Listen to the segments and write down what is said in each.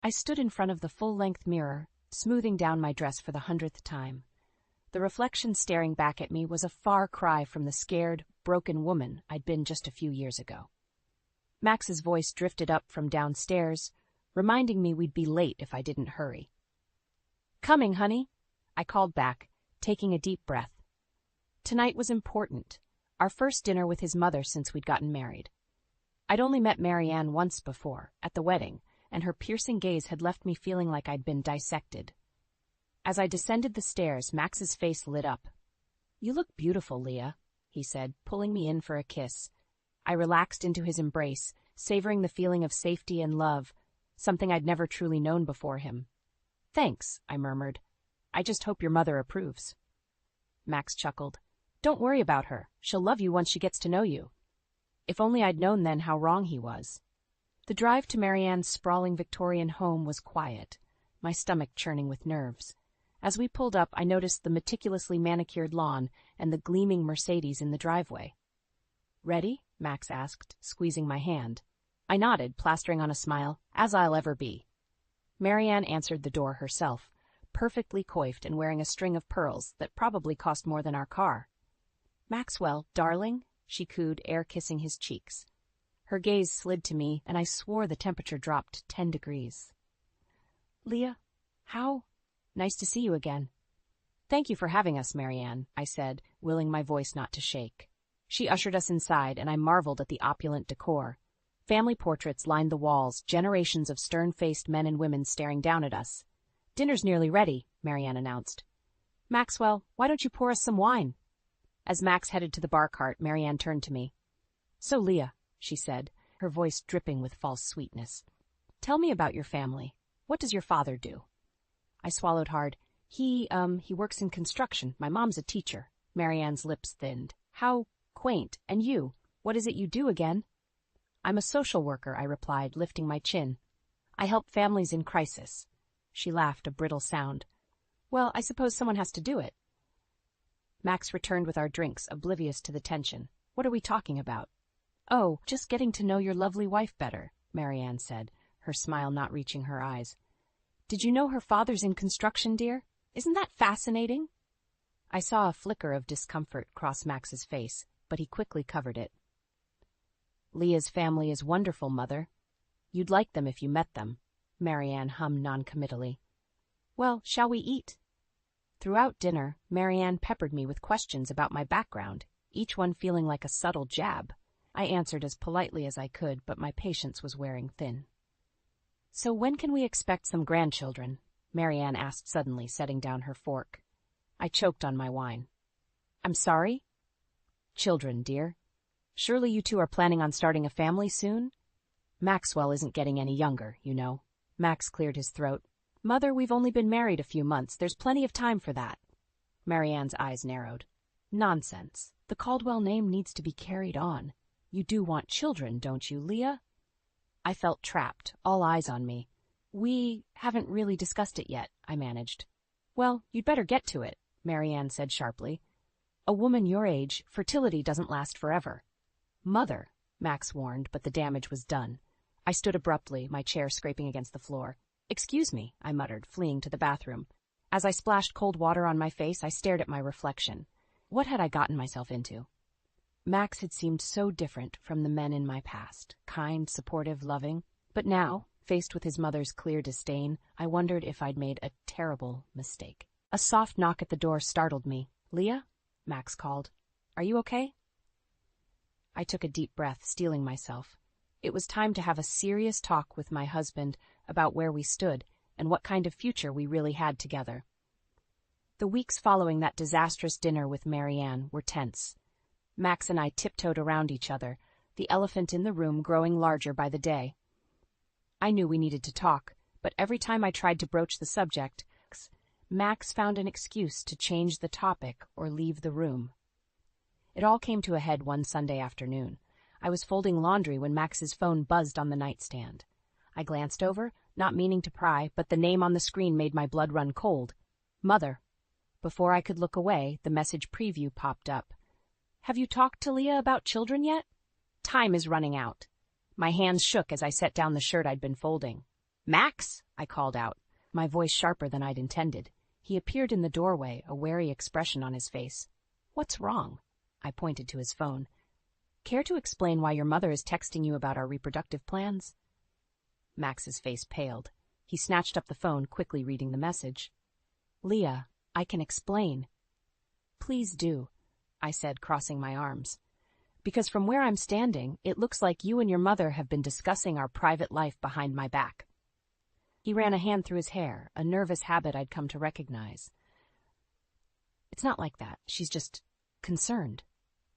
I stood in front of the full-length mirror, smoothing down my dress for the 100th time. The reflection staring back at me was a far cry from the scared, broken woman I'd been just a few years ago. Max's voice drifted up from downstairs, reminding me we'd be late if I didn't hurry. "Coming, honey," I called back, taking a deep breath. Tonight was important, our first dinner with his mother since we'd gotten married. I'd only met Marianne once before, at the wedding, and her piercing gaze had left me feeling like I'd been dissected. As I descended the stairs, Max's face lit up. "You look beautiful, Leah," he said, pulling me in for a kiss. I relaxed into his embrace, savoring the feeling of safety and love, something I'd never truly known before him. "Thanks," I murmured. "I just hope your mother approves." Max chuckled. "Don't worry about her. She'll love you once she gets to know you." If only I'd known then how wrong he was. The drive to Marianne's sprawling Victorian home was quiet, my stomach churning with nerves. As we pulled up, I noticed the meticulously manicured lawn and the gleaming Mercedes in the driveway. "Ready?" Max asked, squeezing my hand. I nodded, plastering on a smile, as I'll ever be. Marianne answered the door herself, perfectly coiffed and wearing a string of pearls that probably cost more than our car. "Maxwell, darling," she cooed, air-kissing his cheeks. Her gaze slid to me, and I swore the temperature dropped 10 degrees. "Leah, how? Nice to see you again." "Thank you for having us, Marianne," I said, willing my voice not to shake. She ushered us inside, and I marveled at the opulent decor. Family portraits lined the walls, generations of stern-faced men and women staring down at us. "Dinner's nearly ready," Marianne announced. "Maxwell, why don't you pour us some wine?" As Max headed to the bar cart, Marianne turned to me. "So, Leah," she said, her voice dripping with false sweetness, "tell me about your family. What does your father do?" I swallowed hard. He works in construction. My mom's a teacher." Marianne's lips thinned. "How quaint. And you? What is it you do again?" "I'm a social worker," I replied, lifting my chin. "I help families in crisis." She laughed, a brittle sound. "Well, I suppose someone has to do it." Max returned with our drinks, oblivious to the tension. "What are we talking about?" "Oh, just getting to know your lovely wife better," Marianne said, her smile not reaching her eyes. "Did you know her father's in construction, dear? Isn't that fascinating?" I saw a flicker of discomfort cross Max's face, but he quickly covered it. "Leah's family is wonderful, Mother. You'd like them if you met them," Marianne hummed noncommittally. "Well, shall we eat?" Throughout dinner, Marianne peppered me with questions about my background, each one feeling like a subtle jab. I answered as politely as I could, but my patience was wearing thin. "So when can we expect some grandchildren?" Marianne asked suddenly, setting down her fork. I choked on my wine. "I'm sorry?" "Children, dear. Surely you two are planning on starting a family soon? Maxwell isn't getting any younger, you know." Max cleared his throat. "Mother, we've only been married a few months. There's plenty of time for that." Marianne's eyes narrowed. "Nonsense. The Caldwell name needs to be carried on. You do want children, don't you, Leah?" I felt trapped, all eyes on me. "We haven't really discussed it yet," I managed. "Well, you'd better get to it," Marianne said sharply. "A woman your age, fertility doesn't last forever." "Mother," Max warned, but the damage was done. I stood abruptly, my chair scraping against the floor. "Excuse me," I muttered, fleeing to the bathroom. As I splashed cold water on my face, I stared at my reflection. What had I gotten myself into? Max had seemed so different from the men in my past, kind, supportive, loving. But now, faced with his mother's clear disdain, I wondered if I'd made a terrible mistake. A soft knock at the door startled me. "Leah?" Max called. "Are you okay?" I took a deep breath, steeling myself. It was time to have a serious talk with my husband about where we stood and what kind of future we really had together. The weeks following that disastrous dinner with Marianne were tense. Max and I tiptoed around each other, the elephant in the room growing larger by the day. I knew we needed to talk, but every time I tried to broach the subject, Max found an excuse to change the topic or leave the room. It all came to a head one Sunday afternoon. I was folding laundry when Max's phone buzzed on the nightstand. I glanced over, not meaning to pry, but the name on the screen made my blood run cold. "Mother." Before I could look away, the message preview popped up. "Have you talked to Leah about children yet? Time is running out." My hands shook as I set down the shirt I'd been folding. "Max!" I called out, my voice sharper than I'd intended. He appeared in the doorway, a wary expression on his face. "What's wrong?" I pointed to his phone. "Care to explain why your mother is texting you about our reproductive plans?" Max's face paled. He snatched up the phone, quickly reading the message. "Leah, I can explain." "Please do," I said, crossing my arms. "Because from where I'm standing, it looks like you and your mother have been discussing our private life behind my back." He ran a hand through his hair, a nervous habit I'd come to recognize. "It's not like that. She's just concerned."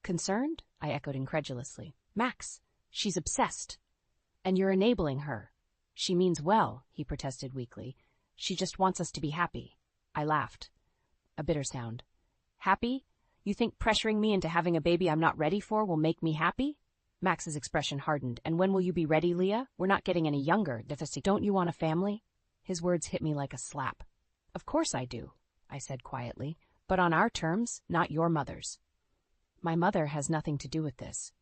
"Concerned?" I echoed incredulously. "Max, she's obsessed. And you're enabling her." "She means well," he protested weakly. "She just wants us to be happy." I laughed. A bitter sound. "Happy? You think pressuring me into having a baby I'm not ready for will make me happy?" Max's expression hardened. "And when will you be ready, Leah? We're not getting any younger. Don't you want a family?" His words hit me like a slap. "Of course I do," I said quietly, "but on our terms, not your mother's." "My mother has nothing to do with this,"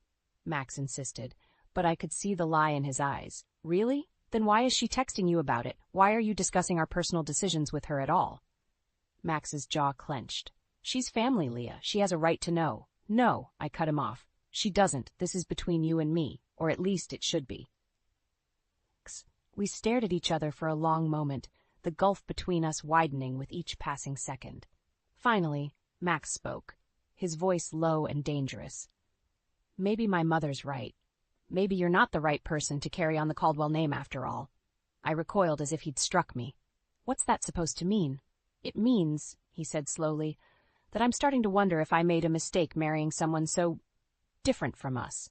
Max insisted, but I could see the lie in his eyes. "Really? Then why is she texting you about it? Why are you discussing our personal decisions with her at all?" Max's jaw clenched. "She's family, Leah. She has a right to know." "No," I cut him off. "She doesn't. This is between you and me, or at least it should be." We stared at each other for a long moment, the gulf between us widening with each passing second. Finally, Max spoke, his voice low and dangerous. "Maybe my mother's right. Maybe you're not the right person to carry on the Caldwell name after all." I recoiled as if he'd struck me. "What's that supposed to mean?" "It means," he said slowly, "that I'm starting to wonder if I made a mistake marrying someone so different from us."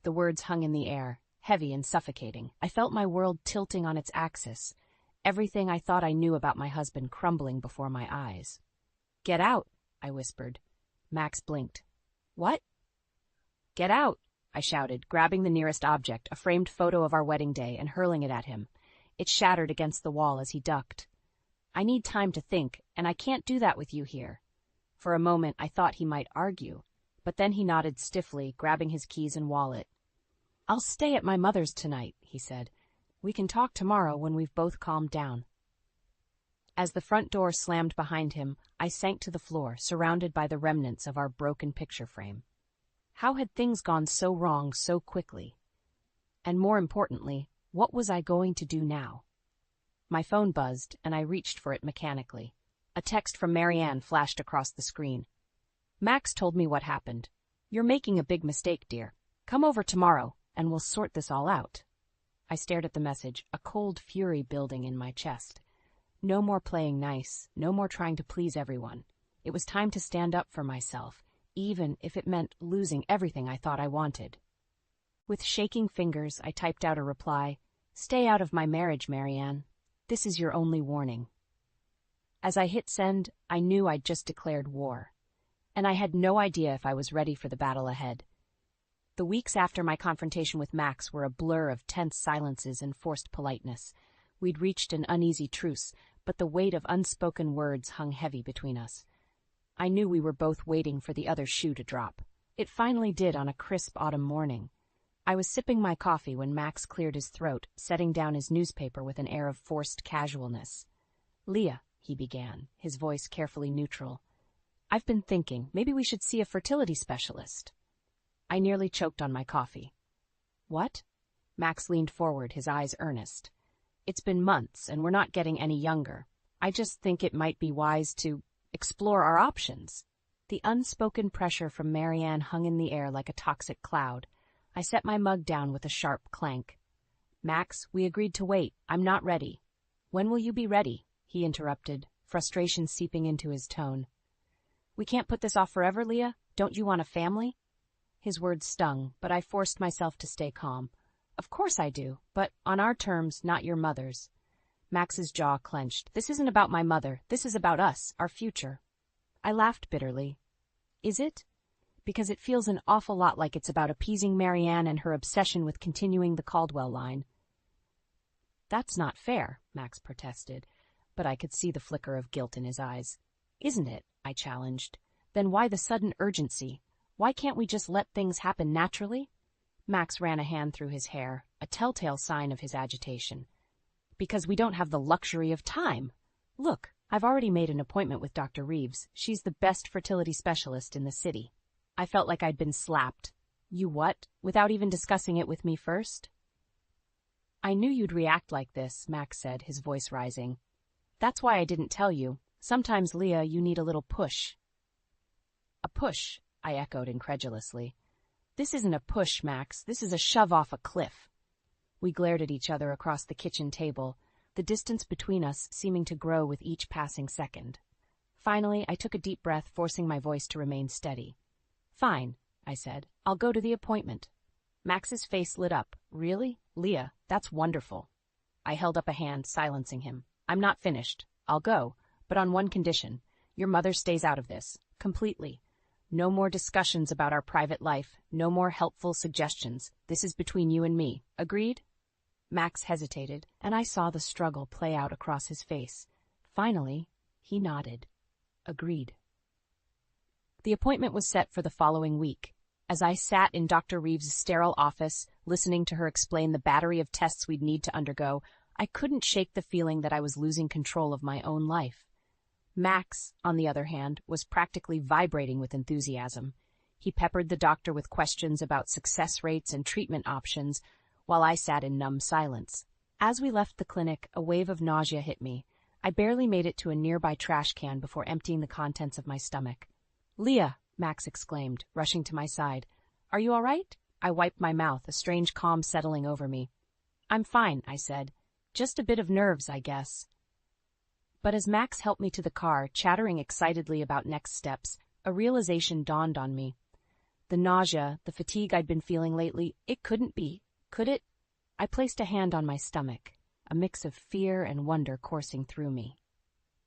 The words hung in the air, heavy and suffocating. I felt my world tilting on its axis, everything I thought I knew about my husband crumbling before my eyes. "Get out," I whispered. Max blinked. "What?" "Get out," I shouted, grabbing the nearest object, a framed photo of our wedding day, and hurling it at him. It shattered against the wall as he ducked. "I need time to think, and I can't do that with you here." For a moment I thought he might argue, but then he nodded stiffly, grabbing his keys and wallet. "I'll stay at my mother's tonight," he said. "We can talk tomorrow when we've both calmed down." As the front door slammed behind him, I sank to the floor, surrounded by the remnants of our broken picture frame. How had things gone so wrong so quickly? And more importantly, what was I going to do now? My phone buzzed, and I reached for it mechanically. A text from Marianne flashed across the screen. "Max told me what happened. You're making a big mistake, dear. Come over tomorrow, and we'll sort this all out." I stared at the message, a cold fury building in my chest. No more playing nice, no more trying to please everyone. It was time to stand up for myself, even if it meant losing everything I thought I wanted. With shaking fingers, I typed out a reply. "Stay out of my marriage, Marianne. This is your only warning." As I hit send, I knew I'd just declared war, and I had no idea if I was ready for the battle ahead. The weeks after my confrontation with Max were a blur of tense silences and forced politeness. We'd reached an uneasy truce, but the weight of unspoken words hung heavy between us. I knew we were both waiting for the other shoe to drop. It finally did on a crisp autumn morning. I was sipping my coffee when Max cleared his throat, setting down his newspaper with an air of forced casualness. "Leah," he began, his voice carefully neutral, "I've been thinking, maybe we should see a fertility specialist." I nearly choked on my coffee. "What?" Max leaned forward, his eyes earnest. "It's been months, and we're not getting any younger. I just think it might be wise to explore our options." The unspoken pressure from Marianne hung in the air like a toxic cloud. I set my mug down with a sharp clank. "Max, we agreed to wait. I'm not ready." "When will you be ready?" he interrupted, frustration seeping into his tone. "We can't put this off forever, Leah. Don't you want a family?" His words stung, but I forced myself to stay calm. "Of course I do, but on our terms, not your mother's." Max's jaw clenched. "This isn't about my mother. This is about us, our future." I laughed bitterly. "Is it? Because it feels an awful lot like it's about appeasing Marianne and her obsession with continuing the Caldwell line." "That's not fair," Max protested, but I could see the flicker of guilt in his eyes. "Isn't it?" I challenged. "Then why the sudden urgency? Why can't we just let things happen naturally?" Max ran a hand through his hair, a telltale sign of his agitation. Because we don't have the luxury of time. Look, I've already made an appointment with Dr. Reeves. She's the best fertility specialist in the city. I felt like I'd been slapped. You what? Without even discussing it with me first? I knew you'd react like this, Max said, his voice rising. That's why I didn't tell you. Sometimes, Leah, you need a little push. A push, I echoed incredulously. This isn't a push, Max. This is a shove off a cliff. We glared at each other across the kitchen table, the distance between us seeming to grow with each passing second. Finally, I took a deep breath, forcing my voice to remain steady. Fine, I said. I'll go to the appointment. Max's face lit up. Really? Leah, that's wonderful. I held up a hand, silencing him. I'm not finished. I'll go, but on one condition. Your mother stays out of this. Completely. No more discussions about our private life. No more helpful suggestions. This is between you and me. Agreed? Max hesitated, and I saw the struggle play out across his face. Finally, he nodded. Agreed. The appointment was set for the following week. As I sat in Dr. Reeves' sterile office, listening to her explain the battery of tests we'd need to undergo, I couldn't shake the feeling that I was losing control of my own life. Max, on the other hand, was practically vibrating with enthusiasm. He peppered the doctor with questions about success rates and treatment options, while I sat in numb silence. As we left the clinic, a wave of nausea hit me. I barely made it to a nearby trash can before emptying the contents of my stomach. Leah, Max exclaimed, rushing to my side. Are you all right? I wiped my mouth, a strange calm settling over me. I'm fine, I said. Just a bit of nerves, I guess. But as Max helped me to the car, chattering excitedly about next steps, a realization dawned on me. The nausea, the fatigue I'd been feeling lately, it couldn't be. Could it? I placed a hand on my stomach, a mix of fear and wonder coursing through me.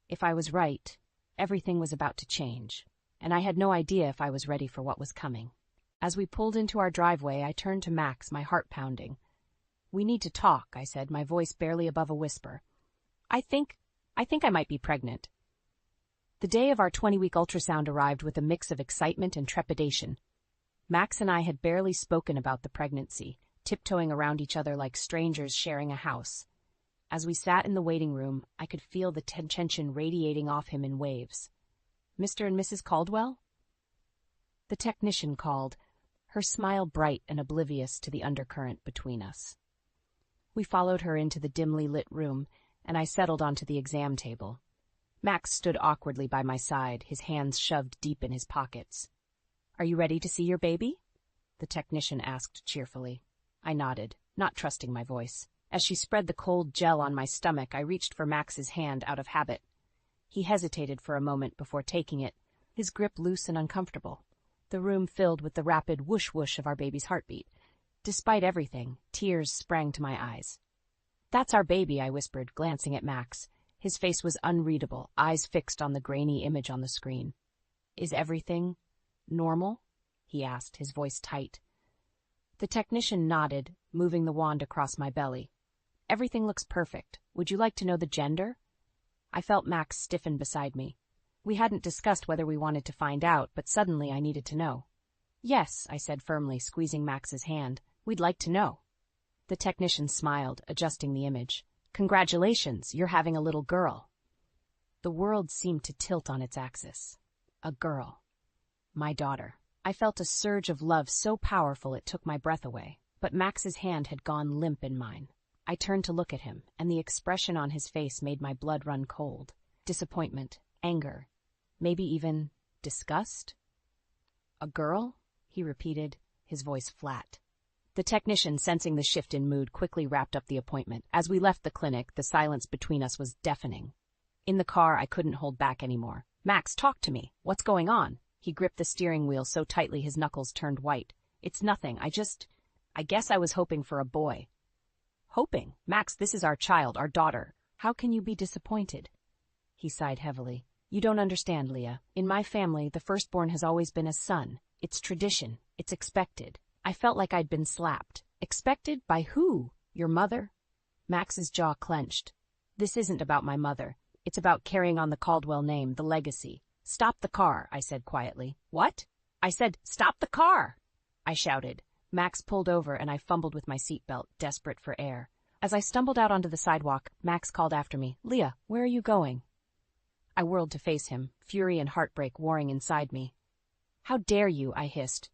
If I was right, everything was about to change, and I had no idea if I was ready for what was coming. As we pulled into our driveway, I turned to Max, my heart pounding. We need to talk, I said, my voice barely above a whisper. I think I might be pregnant. The day of our 20-week ultrasound arrived with a mix of excitement and trepidation. Max and I had barely spoken about the pregnancy, tiptoeing around each other like strangers sharing a house. As we sat in the waiting room, I could feel the tension radiating off him in waves. Mr. and Mrs. Caldwell? The technician called, her smile bright and oblivious to the undercurrent between us. We followed her into the dimly lit room, and I settled onto the exam table. Max stood awkwardly by my side, his hands shoved deep in his pockets. Are you ready to see your baby? The technician asked cheerfully. I nodded, not trusting my voice. As she spread the cold gel on my stomach, I reached for Max's hand out of habit. He hesitated for a moment before taking it, his grip loose and uncomfortable. The room filled with the rapid whoosh-whoosh of our baby's heartbeat. Despite everything, tears sprang to my eyes. That's our baby, I whispered, glancing at Max. His face was unreadable, eyes fixed on the grainy image on the screen. Is everything normal? He asked, his voice tight. The technician nodded, moving the wand across my belly. Everything looks perfect. Would you like to know the gender? I felt Max stiffen beside me. We hadn't discussed whether we wanted to find out, but suddenly I needed to know. Yes, I said firmly, squeezing Max's hand. We'd like to know. The technician smiled, adjusting the image. Congratulations, you're having a little girl. The world seemed to tilt on its axis. A girl. My daughter. I felt a surge of love so powerful it took my breath away, but Max's hand had gone limp in mine. I turned to look at him, and the expression on his face made my blood run cold. Disappointment, anger, maybe even disgust? A girl? He repeated, his voice flat. The technician, sensing the shift in mood, quickly wrapped up the appointment. As we left the clinic, the silence between us was deafening. In the car, I couldn't hold back anymore. Max, talk to me. What's going on? He gripped the steering wheel so tightly his knuckles turned white. It's nothing. I guess I was hoping for a boy. Hoping? Max, this is our child, our daughter. How can you be disappointed? He sighed heavily. You don't understand, Leah. In my family, the firstborn has always been a son. It's tradition. It's expected. I felt like I'd been slapped. Expected? By who? Your mother? Max's jaw clenched. This isn't about my mother. It's about carrying on the Caldwell name, the legacy. Stop the car, I said quietly. What? I said, stop the car! I shouted. Max pulled over and I fumbled with my seatbelt, desperate for air. As I stumbled out onto the sidewalk, Max called after me, "Leah, where are you going?" I whirled to face him, fury and heartbreak warring inside me. "How dare you," I hissed.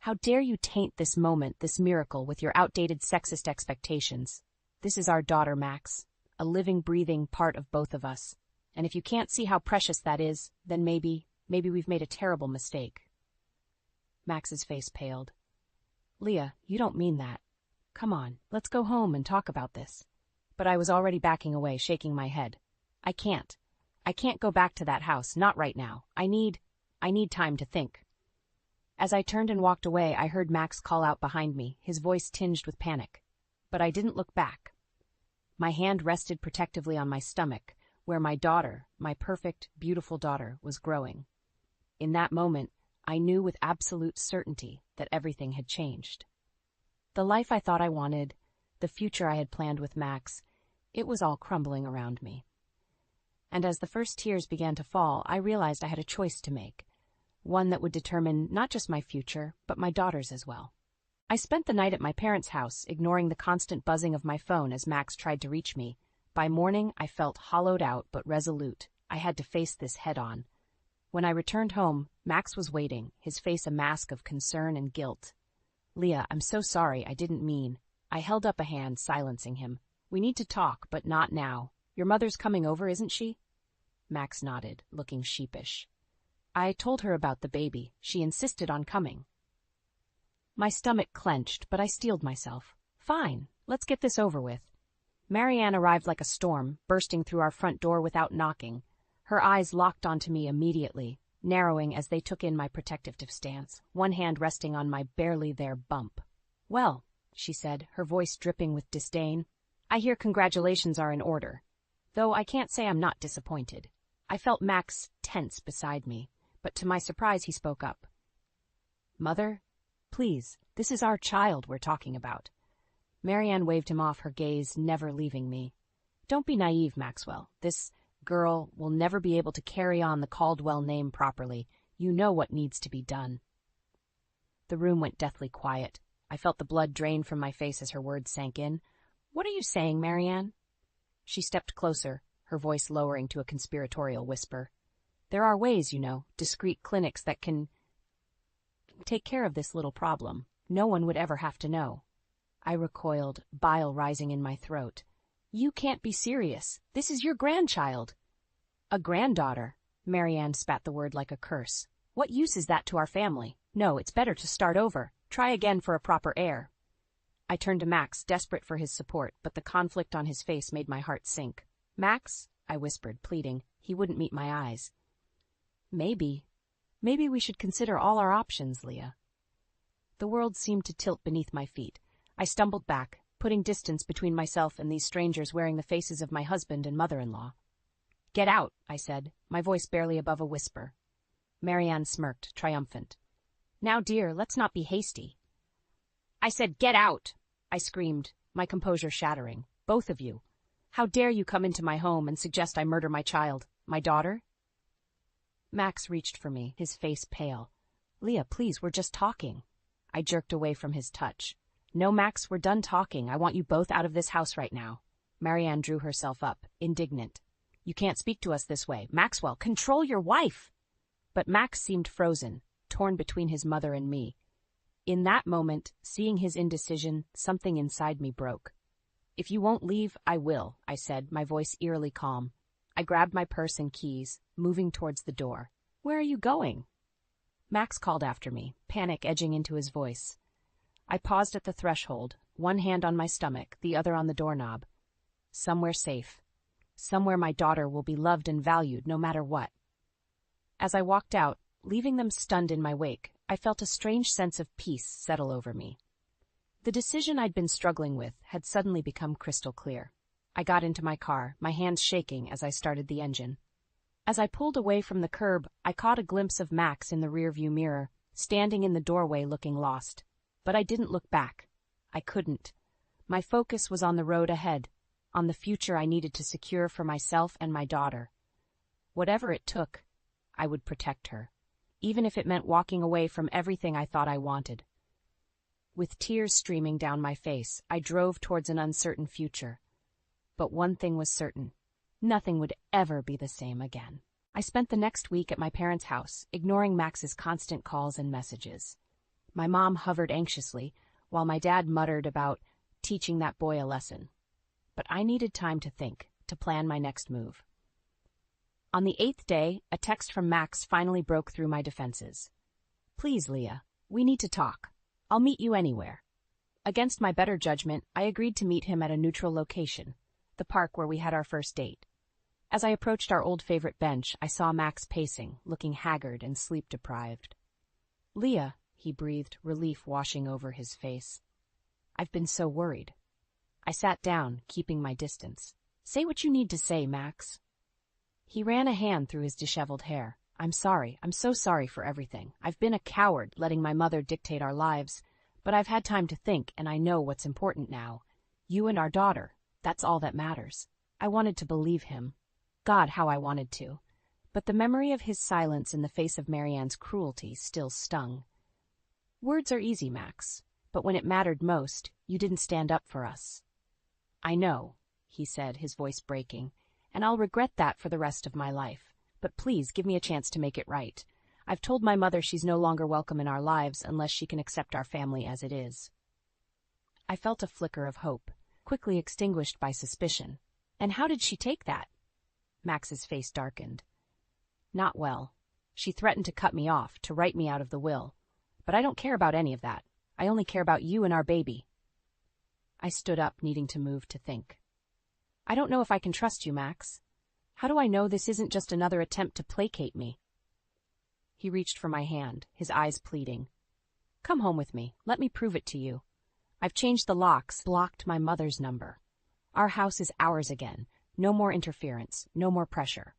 "How dare you taint this moment, this miracle, with your outdated sexist expectations? This is our daughter, Max, a living, breathing part of both of us. And if you can't see how precious that is, then maybe we've made a terrible mistake." Max's face paled. "Leah, you don't mean that. Come on, let's go home and talk about this." But I was already backing away, shaking my head. I can't go back to that house, not right now. I need time to think." As I turned and walked away, I heard Max call out behind me, his voice tinged with panic. But I didn't look back. My hand rested protectively on my stomach, where my daughter, my perfect, beautiful daughter, was growing. In that moment, I knew with absolute certainty that everything had changed. The life I thought I wanted, the future I had planned with Max, it was all crumbling around me. And as the first tears began to fall, I realized I had a choice to make, one that would determine not just my future, but my daughter's as well. I spent the night at my parents' house, ignoring the constant buzzing of my phone as Max tried to reach me. By morning, I felt hollowed out but resolute. I had to face this head-on. When I returned home, Max was waiting, his face a mask of concern and guilt. "Leah, I'm so sorry, I didn't mean." I held up a hand, silencing him. "We need to talk, but not now. Your mother's coming over, isn't she?" Max nodded, looking sheepish. "I told her about the baby. She insisted on coming." My stomach clenched, but I steeled myself. "Fine, let's get this over with." Marianne arrived like a storm, bursting through our front door without knocking. Her eyes locked onto me immediately, narrowing as they took in my protective stance, one hand resting on my barely there bump. "Well," she said, her voice dripping with disdain, "I hear congratulations are in order. Though I can't say I'm not disappointed." I felt Max tense beside me, but to my surprise he spoke up. "Mother, please, this is our child we're talking about." Marianne waved him off, her gaze never leaving me. "Don't be naive, Maxwell. This girl will never be able to carry on the Caldwell name properly. You know what needs to be done." The room went deathly quiet. I felt the blood drain from my face as her words sank in. "What are you saying, Marianne?" She stepped closer, her voice lowering to a conspiratorial whisper. "There are ways, you know, discreet clinics that can take care of this little problem. No one would ever have to know." I recoiled, bile rising in my throat. "You can't be serious. This is your grandchild." "A granddaughter." Marianne spat the word like a curse. "What use is that to our family? No, it's better to start over. Try again for a proper heir." I turned to Max, desperate for his support, but the conflict on his face made my heart sink. "Max," I whispered, pleading. He wouldn't meet my eyes. Maybe we should consider all our options, Leah." The world seemed to tilt beneath my feet. I stumbled back, putting distance between myself and these strangers wearing the faces of my husband and mother-in-law. "Get out," I said, my voice barely above a whisper. Marianne smirked, triumphant. "Now, dear, let's not be hasty." "I said get out," I screamed, my composure shattering. "Both of you. How dare you come into my home and suggest I murder my child, my daughter?" Max reached for me, his face pale. "Leah, please, we're just talking." I jerked away from his touch. "No, Max, we're done talking. I want you both out of this house right now." Marianne drew herself up, indignant. "You can't speak to us this way. Maxwell, control your wife!" But Max seemed frozen, torn between his mother and me. In that moment, seeing his indecision, something inside me broke. "If you won't leave, I will," I said, my voice eerily calm. I grabbed my purse and keys, moving towards the door. "Where are you going?" Max called after me, panic edging into his voice. I paused at the threshold, one hand on my stomach, the other on the doorknob. Somewhere safe. Somewhere my daughter will be loved and valued no matter what. As I walked out, leaving them stunned in my wake, I felt a strange sense of peace settle over me. The decision I'd been struggling with had suddenly become crystal clear. I got into my car, my hands shaking as I started the engine. As I pulled away from the curb, I caught a glimpse of Max in the rearview mirror, standing in the doorway looking lost. But I didn't look back. I couldn't. My focus was on the road ahead, on the future I needed to secure for myself and my daughter. Whatever it took, I would protect her, even if it meant walking away from everything I thought I wanted. With tears streaming down my face, I drove towards an uncertain future. But one thing was certain. Nothing would ever be the same again. I spent the next week at my parents' house, ignoring Max's constant calls and messages. My mom hovered anxiously, while my dad muttered about teaching that boy a lesson. But I needed time to think, to plan my next move. On the 8th day, a text from Max finally broke through my defenses. "Please, Leah, we need to talk. I'll meet you anywhere." Against my better judgment, I agreed to meet him at a neutral location, the park where we had our first date. As I approached our old favorite bench, I saw Max pacing, looking haggard and sleep-deprived. "Leah," he breathed, relief washing over his face. "I've been so worried." I sat down, keeping my distance. "Say what you need to say, Max." He ran a hand through his disheveled hair. "I'm sorry. I'm so sorry for everything. I've been a coward, letting my mother dictate our lives. But I've had time to think, and I know what's important now. You and our daughter. That's all that matters." I wanted to believe him. God, how I wanted to. But the memory of his silence in the face of Marianne's cruelty still stung. "Words are easy, Max. But when it mattered most, you didn't stand up for us." "I know," he said, his voice breaking, "and I'll regret that for the rest of my life. But please give me a chance to make it right. I've told my mother she's no longer welcome in our lives unless she can accept our family as it is." I felt a flicker of hope, quickly extinguished by suspicion. "And how did she take that?" Max's face darkened. "Not well. She threatened to cut me off, to write me out of the will. But I don't care about any of that. I only care about you and our baby." I stood up, needing to move to think. "I don't know if I can trust you, Max. How do I know this isn't just another attempt to placate me?" He reached for my hand, his eyes pleading. "Come home with me. Let me prove it to you. I've changed the locks, blocked my mother's number. Our house is ours again. No more interference, no more pressure."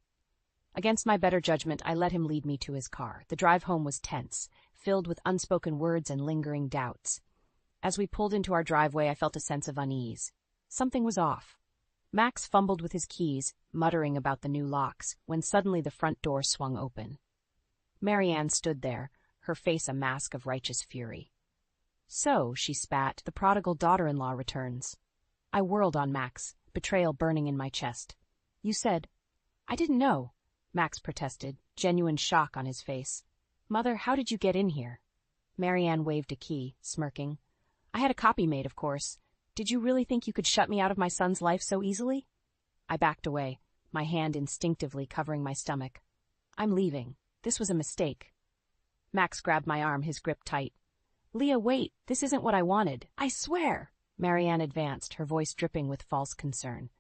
Against my better judgment, I let him lead me to his car. The drive home was tense, filled with unspoken words and lingering doubts. As we pulled into our driveway, I felt a sense of unease. Something was off. Max fumbled with his keys, muttering about the new locks, when suddenly the front door swung open. Marianne stood there, her face a mask of righteous fury. "So," she spat, "the prodigal daughter-in-law returns." I whirled on Max, betrayal burning in my chest. "You said—" "I didn't know," Max protested, genuine shock on his face. "Mother, how did you get in here?" Marianne waved a key, smirking. "I had a copy made, of course. Did you really think you could shut me out of my son's life so easily?" I backed away, my hand instinctively covering my stomach. "I'm leaving. This was a mistake." Max grabbed my arm, his grip tight. "Leah, wait. This isn't what I wanted. I swear." Marianne advanced, her voice dripping with false concern.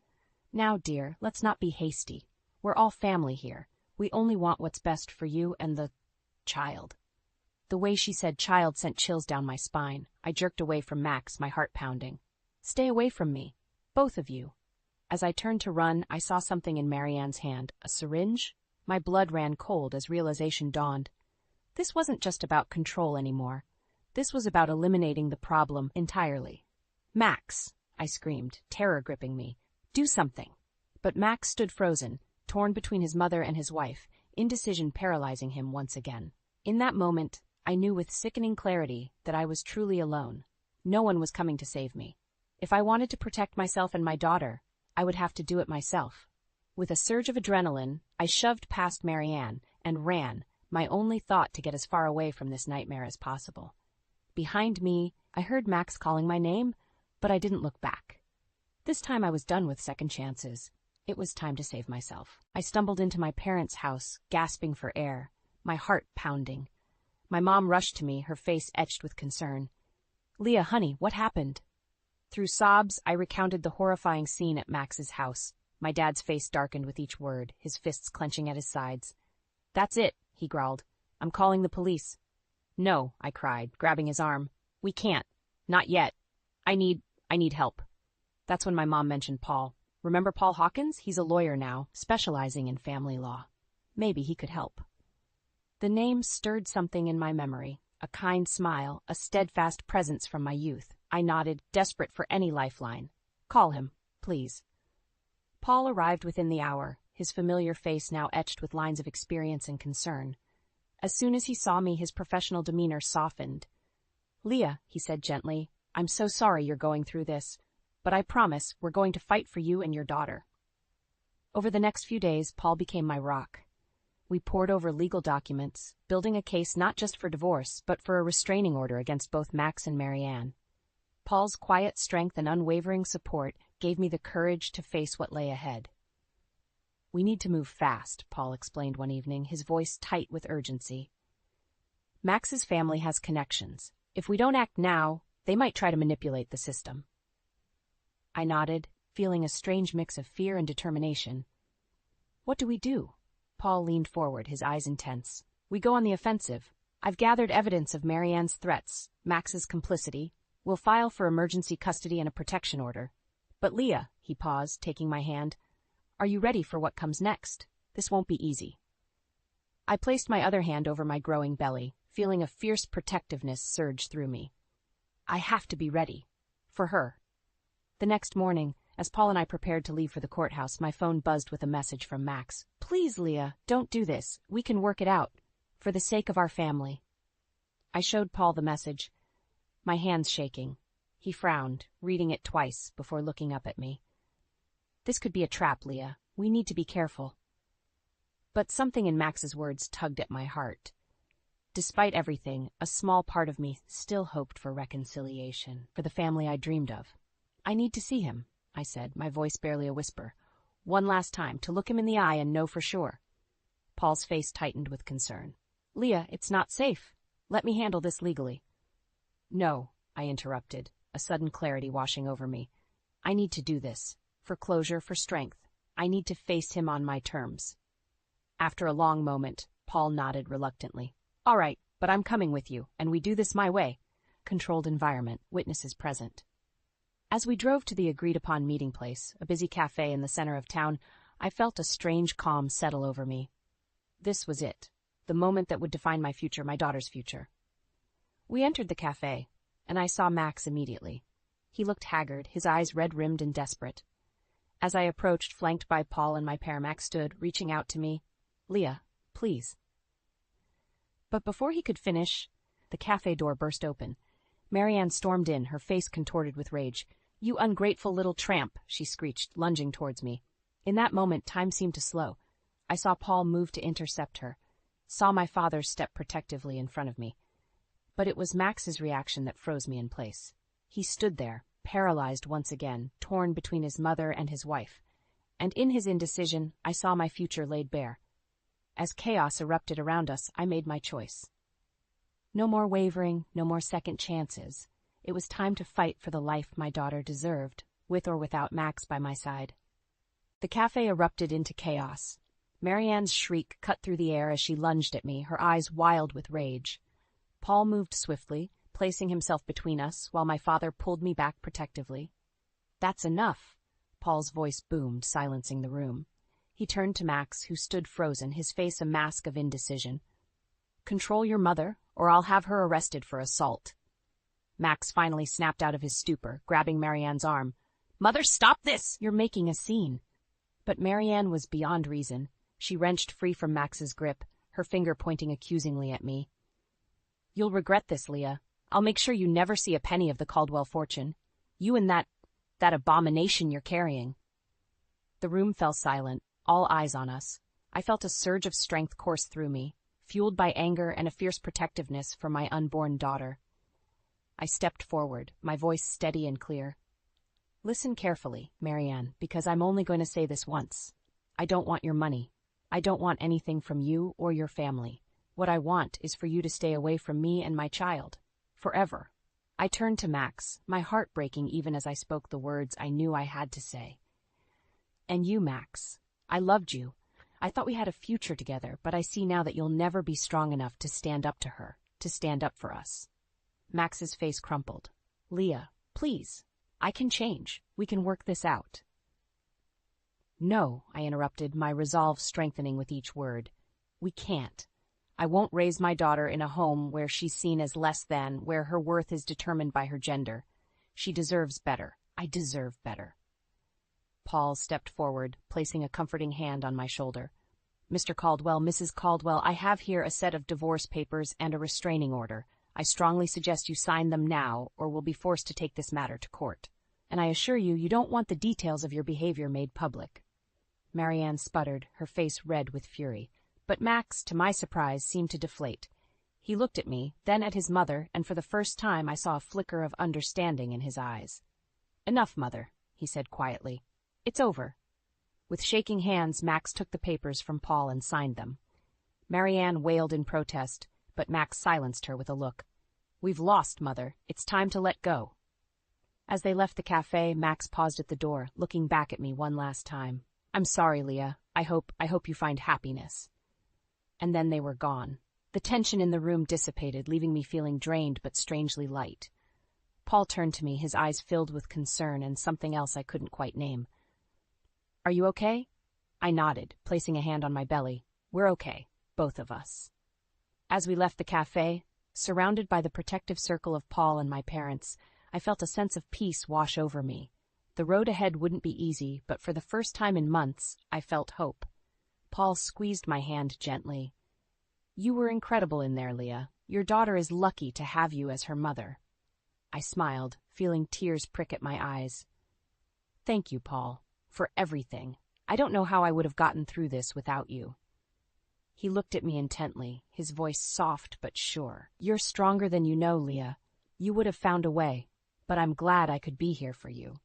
"Now, dear, let's not be hasty. We're all family here. We only want what's best for you and the child." The way she said child sent chills down my spine. I jerked away from Max, my heart pounding. "Stay away from me. Both of you." As I turned to run, I saw something in Marianne's hand. A syringe? My blood ran cold as realization dawned. This wasn't just about control anymore. This was about eliminating the problem entirely. "Max!" I screamed, terror gripping me. "Do something." But Max stood frozen, torn between his mother and his wife, indecision paralyzing him once again. In that moment, I knew with sickening clarity that I was truly alone. No one was coming to save me. If I wanted to protect myself and my daughter, I would have to do it myself. With a surge of adrenaline, I shoved past Marianne and ran, my only thought to get as far away from this nightmare as possible. Behind me, I heard Max calling my name, but I didn't look back. This time I was done with second chances. It was time to save myself. I stumbled into my parents' house, gasping for air, my heart pounding. My mom rushed to me, her face etched with concern. "Leah, honey, what happened?" Through sobs, I recounted the horrifying scene at Max's house. My dad's face darkened with each word, his fists clenching at his sides. "That's it," he growled. "I'm calling the police." "No," I cried, grabbing his arm. "We can't. Not yet. I need help." That's when my mom mentioned Paul. Remember Paul Hawkins? He's a lawyer now, specializing in family law. Maybe he could help. The name stirred something in my memory, a kind smile, a steadfast presence from my youth. I nodded, desperate for any lifeline. "Call him, please." Paul arrived within the hour, his familiar face now etched with lines of experience and concern. As soon as he saw me, his professional demeanor softened. Leah, he said gently, I'm so sorry you're going through this, but I promise we're going to fight for you and your daughter. Over the next few days, Paul became my rock. We pored over legal documents, building a case not just for divorce, but for a restraining order against both Max and Marianne. Paul's quiet strength and unwavering support gave me the courage to face what lay ahead. We need to move fast, Paul explained one evening, his voice tight with urgency. Max's family has connections. If we don't act now, they might try to manipulate the system. I nodded, feeling a strange mix of fear and determination. What do we do? Paul leaned forward, his eyes intense. We go on the offensive. I've gathered evidence of Marianne's threats, Max's complicity. We'll file for emergency custody and a protection order. But Leah, he paused, taking my hand, are you ready for what comes next? This won't be easy. I placed my other hand over my growing belly, feeling a fierce protectiveness surge through me. I have to be ready. For her. The next morning, as Paul and I prepared to leave for the courthouse, my phone buzzed with a message from Max. Please, Leah, don't do this. We can work it out. For the sake of our family. I showed Paul the message, my hands shaking. He frowned, reading it twice before looking up at me. This could be a trap, Leah. We need to be careful. But something in Max's words tugged at my heart. Despite everything, a small part of me still hoped for reconciliation, for the family I dreamed of. I need to see him, I said, my voice barely a whisper. One last time, to look him in the eye and know for sure. Paul's face tightened with concern. Leah, it's not safe. Let me handle this legally. No, I interrupted, a sudden clarity washing over me. I need to do this. For closure, for strength. I need to face him on my terms. After a long moment, Paul nodded reluctantly. All right, but I'm coming with you, and we do this my way. Controlled environment, witnesses present. As we drove to the agreed-upon meeting place, a busy cafe in the center of town, I felt a strange calm settle over me. This was it, the moment that would define my future, my daughter's future. We entered the cafe, and I saw Max immediately. He looked haggard, his eyes red-rimmed and desperate. As I approached, flanked by Paul and my pair, Max stood, reaching out to me. Leah, please. But before he could finish, the cafe door burst open. Marianne stormed in, her face contorted with rage. You ungrateful little tramp, she screeched, lunging towards me. In that moment, time seemed to slow. I saw Paul move to intercept her, saw my father step protectively in front of me. But it was Max's reaction that froze me in place. He stood there, paralyzed once again, torn between his mother and his wife. And in his indecision, I saw my future laid bare. As chaos erupted around us, I made my choice. No more wavering, no more second chances. It was time to fight for the life my daughter deserved, with or without Max by my side. The cafe erupted into chaos. Marianne's shriek cut through the air as she lunged at me, her eyes wild with rage. Paul moved swiftly, placing himself between us, while my father pulled me back protectively. That's enough, Paul's voice boomed, silencing the room. He turned to Max, who stood frozen, his face a mask of indecision. Control your mother, or I'll have her arrested for assault. Max finally snapped out of his stupor, grabbing Marianne's arm. Mother, stop this! You're making a scene. But Marianne was beyond reason. She wrenched free from Max's grip, her finger pointing accusingly at me. You'll regret this, Leah. I'll make sure you never see a penny of the Caldwell fortune. You and that abomination you're carrying. The room fell silent, all eyes on us. I felt a surge of strength course through me, fueled by anger and a fierce protectiveness for my unborn daughter. I stepped forward, my voice steady and clear. Listen carefully, Marianne, because I'm only going to say this once. I don't want your money. I don't want anything from you or your family. What I want is for you to stay away from me and my child. Forever. I turned to Max, my heart breaking even as I spoke the words I knew I had to say. And you, Max. I loved you. I thought we had a future together, but I see now that you'll never be strong enough to stand up to her, to stand up for us. Max's face crumpled. Leah, please. I can change. We can work this out. No, I interrupted, my resolve strengthening with each word. We can't. I won't raise my daughter in a home where she's seen as less than, where her worth is determined by her gender. She deserves better. I deserve better. Paul stepped forward, placing a comforting hand on my shoulder. Mr. Caldwell, Mrs. Caldwell, I have here a set of divorce papers and a restraining order. I strongly suggest you sign them now, or we'll be forced to take this matter to court. And I assure you, you don't want the details of your behavior made public." Marianne sputtered, her face red with fury. But Max, to my surprise, seemed to deflate. He looked at me, then at his mother, and for the first time I saw a flicker of understanding in his eyes. "Enough, Mother," he said quietly. "It's over." With shaking hands, Max took the papers from Paul and signed them. Marianne wailed in protest, but Max silenced her with a look. "We've lost, Mother. It's time to let go." As they left the cafe, Max paused at the door, looking back at me one last time. "I'm sorry, Leah. I hope you find happiness." And then they were gone. The tension in the room dissipated, leaving me feeling drained but strangely light. Paul turned to me, his eyes filled with concern and something else I couldn't quite name. "Are you okay?" I nodded, placing a hand on my belly. "We're okay, both of us." As we left the cafe, surrounded by the protective circle of Paul and my parents, I felt a sense of peace wash over me. The road ahead wouldn't be easy, but for the first time in months, I felt hope. Paul squeezed my hand gently. "You were incredible in there, Leah. Your daughter is lucky to have you as her mother." I smiled, feeling tears prick at my eyes. "Thank you, Paul, for everything. I don't know how I would have gotten through this without you." He looked at me intently, his voice soft but sure. "You're stronger than you know, Leah. You would have found a way, but I'm glad I could be here for you."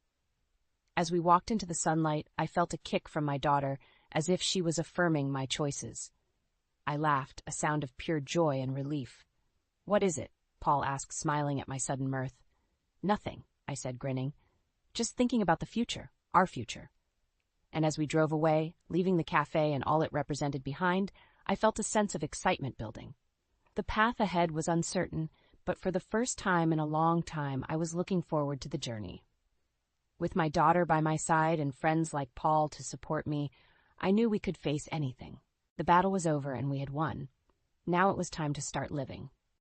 As we walked into the sunlight, I felt a kick from my daughter, as if she was affirming my choices. I laughed, a sound of pure joy and relief. "What is it?" Paul asked, smiling at my sudden mirth. "Nothing," I said, grinning. "Just thinking about the future, our future." And as we drove away, leaving the cafe and all it represented behind, I felt a sense of excitement building. The path ahead was uncertain, but for the first time in a long time, I was looking forward to the journey. With my daughter by my side and friends like Paul to support me, I knew we could face anything. The battle was over and we had won. Now it was time to start living.